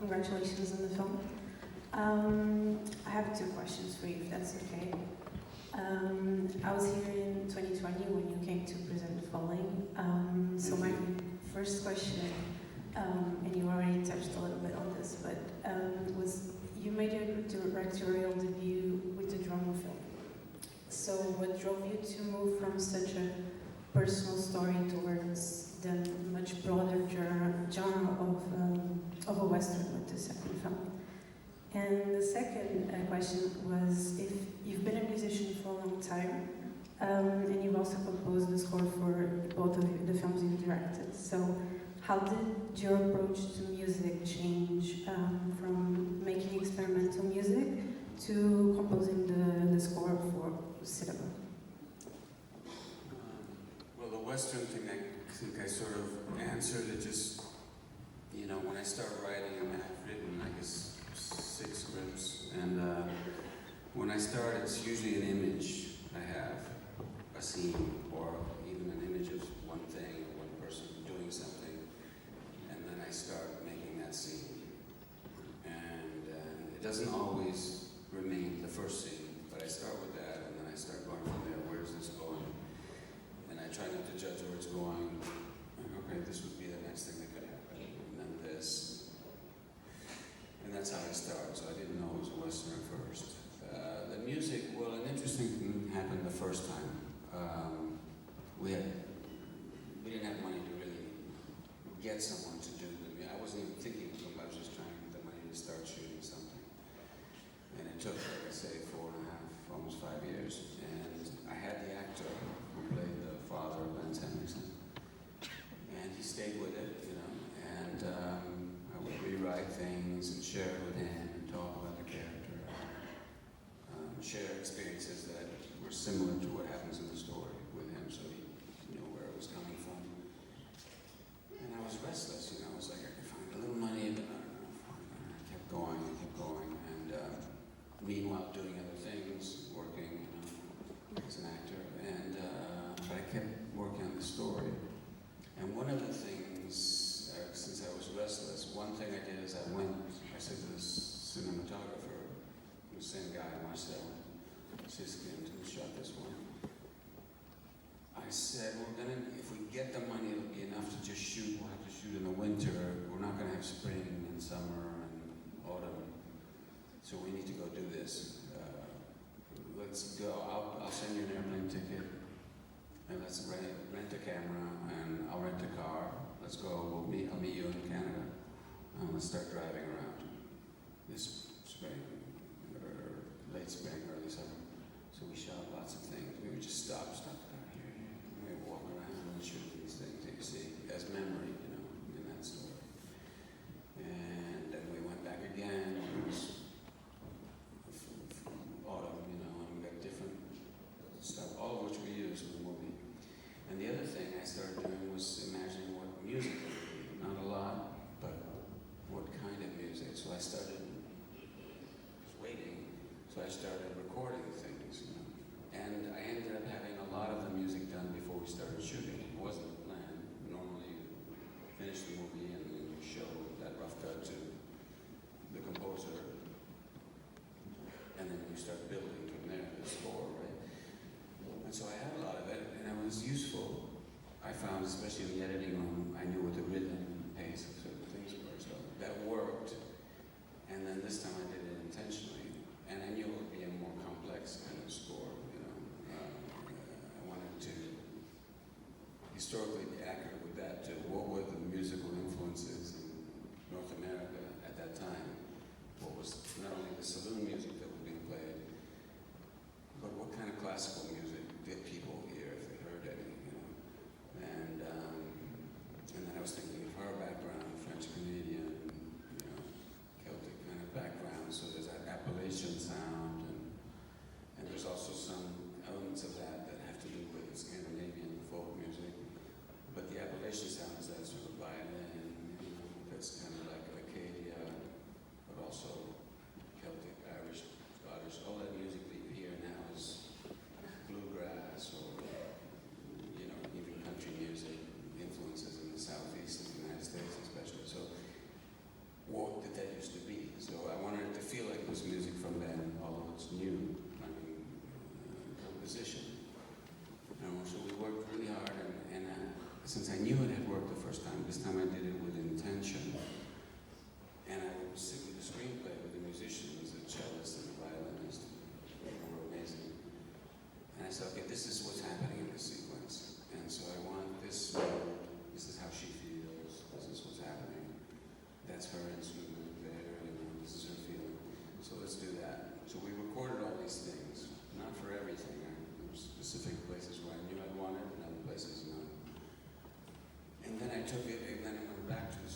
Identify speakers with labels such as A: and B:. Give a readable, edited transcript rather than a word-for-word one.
A: congratulations on the film. I have two questions for you, if that's okay. I was here in 2020 when you came to present Falling. So my first question, and you already touched a little bit on this, but was you made your directorial debut with the drama film. So what drove you to move from such a personal story towards the much broader genre of a Western with the second film? And the second question was, if you've been a musician for a long time, and you've also composed the score for both of the films you've directed, so how did your approach to music change from making experimental music to composing the score for cinema?
B: Well, the Western thing, I think I sort of answered it. Just, you know, when I start writing, I mean, I've written, I guess, 6 scripts, and when I start, it's usually an image I have, a scene, or even an image of one thing, or one person doing something, and then I start making that scene. And it doesn't always remain the first scene, but I start with that, and then I start going from there. Where is this going? And I try not to judge where it's going. Like, okay, this would be the next thing that could happen, and then this. And that's how I start. So I didn't know it was a Western at first. The music, well, an interesting thing happened the first time. We didn't have money to really get someone to do the music. I wasn't even thinking of them. I was just trying to get the money to start shooting something. And it took, like I say, 4.5, almost 5 years. And I had the actor who played the father of Lance Henriksen. And he stayed with it, you know. And I would rewrite things and share it with him and talk about the character. Share experiences that were similar to what happens in the story with him, so he knew where it was coming from. And I was restless, you know. I was like, I could find a little money, but I kept going, and meanwhile doing other things, working, you know, as an actor, and but I kept working on the story. And one of the things, since I was restless, one thing I did is I said to the cinematographer, the same guy, Marcel Siskin, who shot this one, I said, if we get the money, it'll be enough to just shoot. We'll have to shoot in the winter. We're not going to have spring and summer and autumn. So we need to go do this. Let's go. I'll send you an airplane ticket, and let's rent a camera, and I'll rent a car. Let's go. I'll meet you in Canada, and let's start driving around this spring, or late spring, early summer. So we shot lots of things. We would just stop here. We would walk around and shoot these things that you see as memory, you know, in that story. And then we went back again. It was autumn, you know, and we got different stuff, all of which we used in the movie. And the other thing I started doing was imagining what music it would be. Not a lot, but what kind of music. So I started waiting. So I started recording things, you know. And I ended up having a lot of the music done before we started shooting. It wasn't the plan. Normally you finish the movie and then you show that rough cut to the composer. And then you start building from there, the score, right? And so I had a lot of it, and it was useful. I found, especially in the editing room, I knew what the rhythm and pace of certain things were, so that worked. And then this time I did it intentionally, and I knew it would be a more complex kind of score, you know. I wanted to historically be accurate with that too. What were the musical influences in North America at that time? What was not only the saloon music that was being played, but what kind of classical music did people hear if they heard any, you know? And then I was thinking of her background, French-Canadian, you know, Celtic kind of background, so there's that Appalachian sound, and there's also some elements of that have to do with Scandinavian folk music, but the Appalachian sound is that sort of violin, you know, that's kind of like Acadia, but also Celtic, Irish since I knew it had worked the first time, this time I did it with intention. And I would sit with the screenplay with the musicians, the cellist and the violinist. They were amazing. And I said, okay, this is what's happening in this sequence. And so I want this, this is how she feels, this is what's happening. That's her instrument there, this is her feeling. So let's do that. So we recorded all these things, not for everything. There were specific places where I knew I wanted, and other places not. And then I took it, and then I went back to the